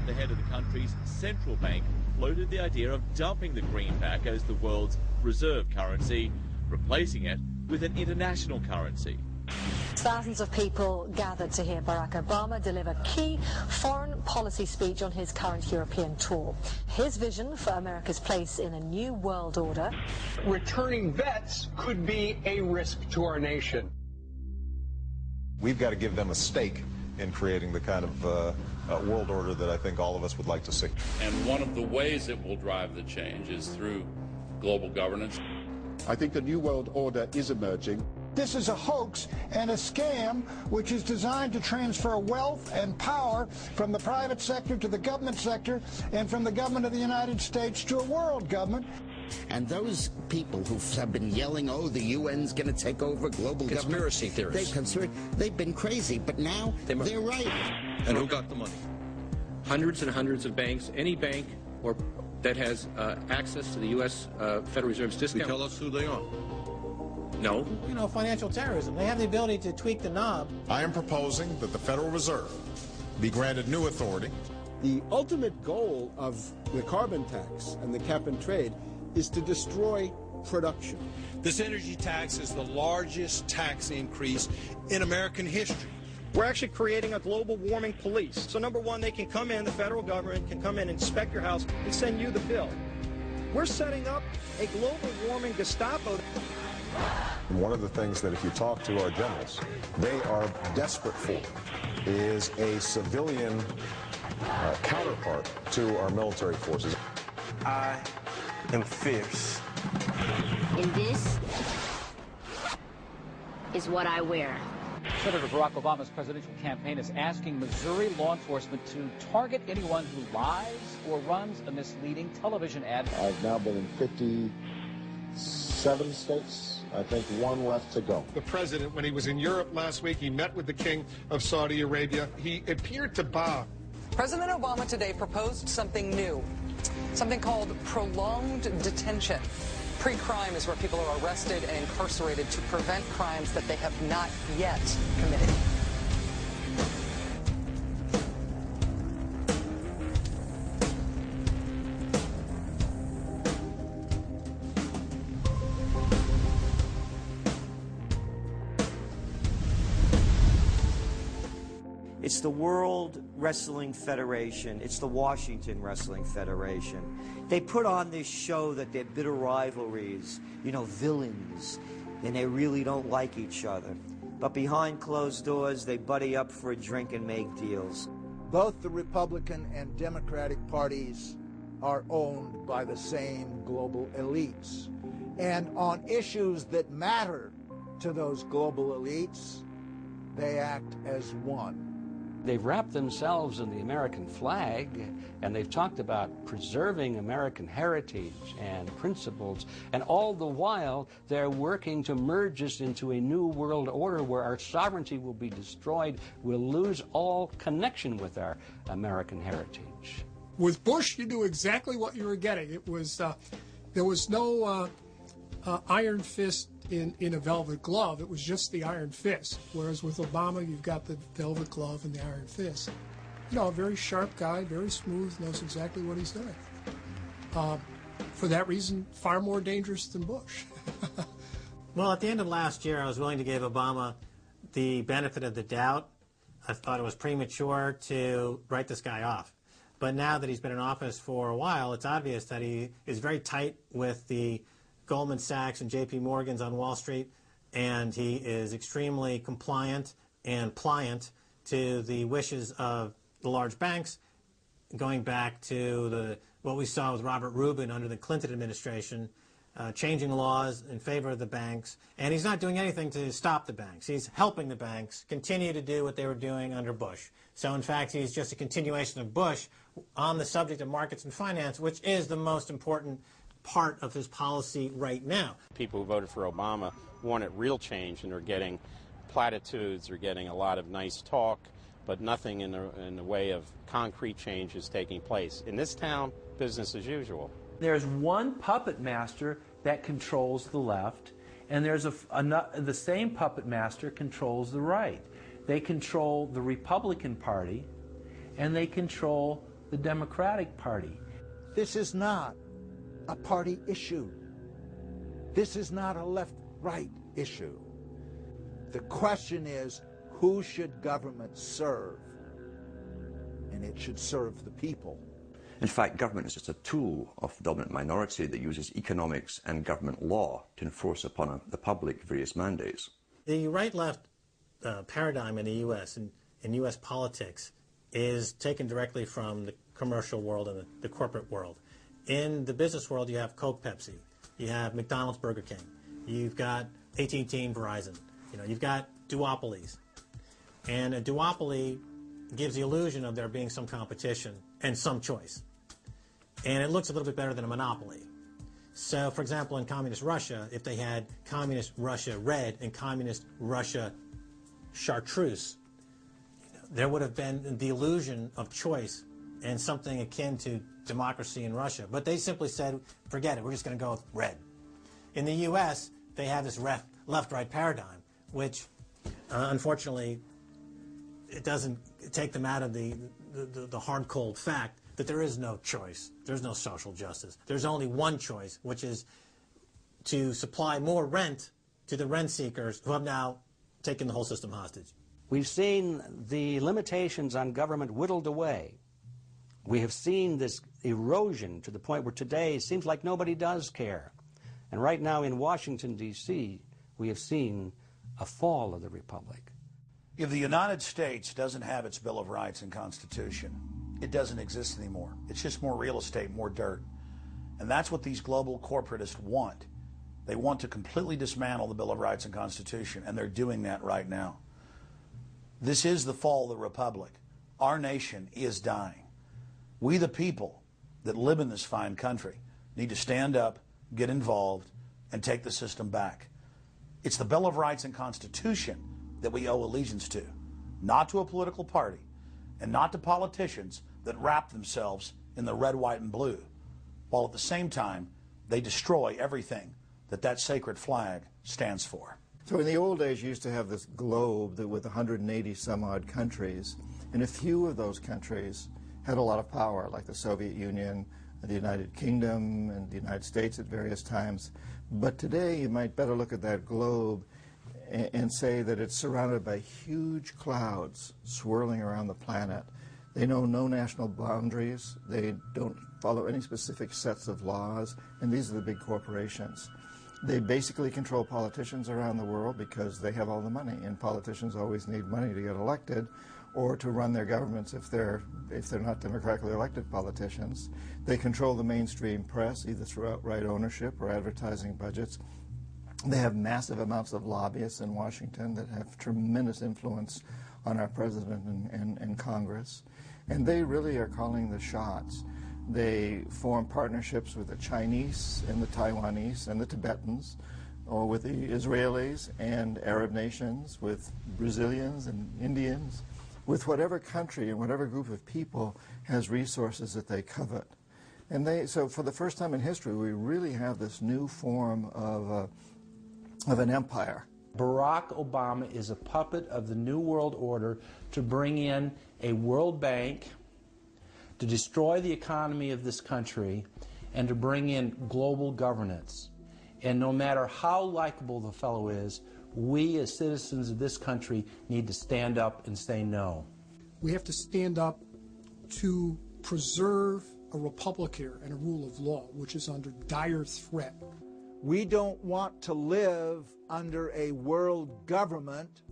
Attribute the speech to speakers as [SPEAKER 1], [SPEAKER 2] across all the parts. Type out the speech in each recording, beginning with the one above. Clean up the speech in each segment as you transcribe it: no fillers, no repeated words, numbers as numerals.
[SPEAKER 1] the head of the country's central bank floated the idea of dumping the greenback as the world's reserve currency, replacing it with an international currency.
[SPEAKER 2] Thousands of people gathered to hear Barack Obama deliver key foreign policy speech on his current European tour. His vision for America's place in a new world order.
[SPEAKER 3] Returning vets could be a risk to our nation.
[SPEAKER 4] We've got to give them a stake in creating the kind of world order that I think all of us would like to see.
[SPEAKER 5] And one of the ways it will drive the change is through global governance.
[SPEAKER 6] I think a new world order is emerging.
[SPEAKER 7] This is a hoax and a scam which is designed to transfer wealth and power from the private sector to the government sector and from the government of the United States to a world government.
[SPEAKER 8] And those people who have been yelling, oh, the UN's going to take over global
[SPEAKER 9] conspiracy theorists.
[SPEAKER 8] They've been crazy, but now they're right.
[SPEAKER 9] And who got the money? Hundreds and hundreds of banks. Any bank or that has access to the U.S. Federal Reserve's discount.
[SPEAKER 5] Tell us who they are.
[SPEAKER 9] No.
[SPEAKER 10] You know, financial terrorism. They have the ability to tweak the knob.
[SPEAKER 4] I am proposing that the Federal Reserve be granted new authority.
[SPEAKER 6] The ultimate goal of the carbon tax and the cap and trade is to destroy production.
[SPEAKER 11] This energy tax is the largest tax increase in American history.
[SPEAKER 10] We're actually creating a global warming police. So number one, they can come in, the federal government can come in, inspect your house, and send you the bill. We're setting up a global warming Gestapo.
[SPEAKER 4] And one of the things that if you talk to our generals, they are desperate for is a civilian counterpart to our military forces.
[SPEAKER 12] I am fierce.
[SPEAKER 13] And this is what I wear.
[SPEAKER 14] Senator Barack Obama's presidential campaign is asking Missouri law enforcement to target anyone who lies or runs a misleading television ad.
[SPEAKER 6] I've now been in 57 states. I think one left to go.
[SPEAKER 3] The president, when he was in Europe last week, he met with the king of Saudi Arabia. He appeared to bow.
[SPEAKER 15] President Obama today proposed something new, something called prolonged detention. Pre-crime is where people are arrested and incarcerated to prevent crimes that they have not yet committed.
[SPEAKER 16] It's the World Wrestling Federation. It's the Washington Wrestling Federation. They put on this show that they're bitter rivalries, you know, villains, and they really don't like each other. But behind closed doors, they buddy up for a drink and make deals.
[SPEAKER 7] Both the Republican and Democratic parties are owned by the same global elites. And on issues that matter to those global elites, they act as one.
[SPEAKER 14] They've wrapped themselves in the American flag, and they've talked about preserving American heritage and principles, and all the while they're working to merge us into a new world order where our sovereignty will be destroyed. We'll lose all connection with our American heritage.
[SPEAKER 17] With Bush, you knew exactly what you were getting. It was there was no iron fist in a velvet glove. It was just the iron fist. Whereas with Obama, you've got the velvet glove and the iron fist. You know, a very sharp guy, very smooth, knows exactly what he's doing. For that reason, far more dangerous than Bush.
[SPEAKER 10] Well, at the end of last year, I was willing to give Obama the benefit of the doubt. I thought it was premature to write this guy off. But now that he's been in office for a while, it's obvious that he is very tight with the Goldman Sachs and J.P. Morgan's on Wall Street, and he is extremely compliant and pliant to the wishes of the large banks, going back to what we saw with Robert Rubin under the Clinton administration, changing laws in favor of the banks, and he's not doing anything to stop the banks. He's helping the banks continue to do what they were doing under Bush. So, in fact, he's just a continuation of Bush on the subject of markets and finance, which is the most important part of his policy right now.
[SPEAKER 18] People who voted for Obama wanted real change, and they're getting platitudes, they're getting a lot of nice talk, but nothing in the way of concrete change is taking place. In this town, business as usual.
[SPEAKER 19] There's one puppet master that controls the left, and there's the same puppet master controls the right. They control the Republican Party, and they control the Democratic Party.
[SPEAKER 7] This is not a party issue. This is not a left-right issue. The question is, who should government serve? And it should serve the people.
[SPEAKER 20] In fact, government is just a tool of the dominant minority that uses economics and government law to enforce upon the public various mandates.
[SPEAKER 10] The right-left paradigm in the U.S. and in U.S. politics is taken directly from the commercial world and the corporate world. In the business world, you have Coke, Pepsi. You have McDonald's, Burger King. You've got AT&T and Verizon. You've got duopolies. And a duopoly gives the illusion of there being some competition and some choice. And it looks a little bit better than a monopoly. So, for example, in communist Russia, if they had communist Russia red and communist Russia chartreuse, there would have been the illusion of choice and something akin to democracy in Russia. But they simply said, forget it, we're just going to go with red. In the U.S., they have this left-right paradigm, which, unfortunately, it doesn't take them out of the hard, cold fact that there is no choice. There's no social justice. There's only one choice, which is to supply more rent to the rent seekers who have now taken the whole system hostage.
[SPEAKER 14] We've seen the limitations on government whittled away. We have seen this erosion to the point where today it seems like nobody does care. And right now in Washington, D.C., we have seen a fall of the Republic.
[SPEAKER 21] If the United States doesn't have its Bill of Rights and Constitution, it doesn't exist anymore. It's just more real estate, more dirt. And that's what these global corporatists want. They want to completely dismantle the Bill of Rights and Constitution, and they're doing that right now. This is the fall of the Republic. Our nation is dying. We, the people that live in this fine country, need to stand up, get involved, and take the system back. It's the Bill of Rights and Constitution that we owe allegiance to, not to a political party, and not to politicians that wrap themselves in the red, white, and blue, while at the same time they destroy everything that that sacred flag stands for.
[SPEAKER 6] So in the old days, you used to have this globe that with 180 some odd countries, and a few of those countries had a lot of power, like the Soviet Union, the United Kingdom, and the United States at various times. But today, you might better look at that globe and say that it's surrounded by huge clouds swirling around the planet. They know no national boundaries. They don't follow any specific sets of laws, and these are the big corporations. They basically control politicians around the world because they have all the money, and politicians always need money to get elected or to run their governments if they're not democratically elected politicians. They control the mainstream press, either through outright ownership or advertising budgets. They have massive amounts of lobbyists in Washington that have tremendous influence on our president and Congress. And they really are calling the shots. They form partnerships with the Chinese and the Taiwanese and the Tibetans, or with the Israelis and Arab nations, with Brazilians and Indians, with whatever country and whatever group of people has resources that they covet. And so for the first time in history, we really have this new form of an empire.
[SPEAKER 19] Barack Obama is a puppet of the New World Order to bring in a World Bank, to destroy the economy of this country, and to bring in global governance. And no matter how likable the fellow is, we as citizens of this country need to stand up and say no.
[SPEAKER 17] We have to stand up to preserve a republic here and a rule of law, which is under dire threat.
[SPEAKER 7] We don't want to live under a world government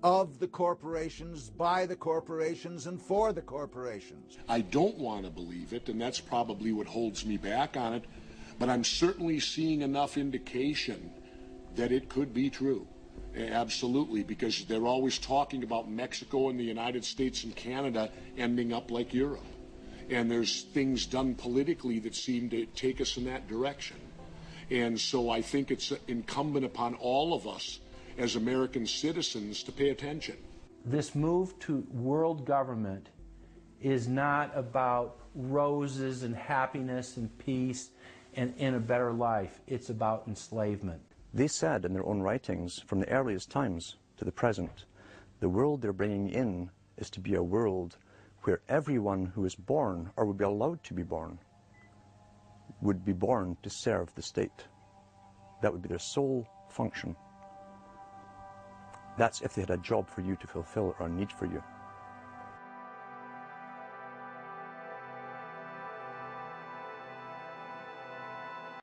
[SPEAKER 7] of the corporations, by the corporations, and for the corporations.
[SPEAKER 22] I don't want to believe it, and that's probably what holds me back on it, but I'm certainly seeing enough indication that it could be true. Absolutely, because they're always talking about Mexico and the United States and Canada ending up like Europe. And there's things done politically that seem to take us in that direction. And so I think it's incumbent upon all of us as American citizens to pay attention.
[SPEAKER 19] This move to world government is not about roses and happiness and peace and a better life. It's about enslavement.
[SPEAKER 20] They said in their own writings, from the earliest times to the present, the world they're bringing in is to be a world where everyone who is born, or would be allowed to be born, would be born to serve the state. That would be their sole function. That's if they had a job for you to fulfill or a need for you.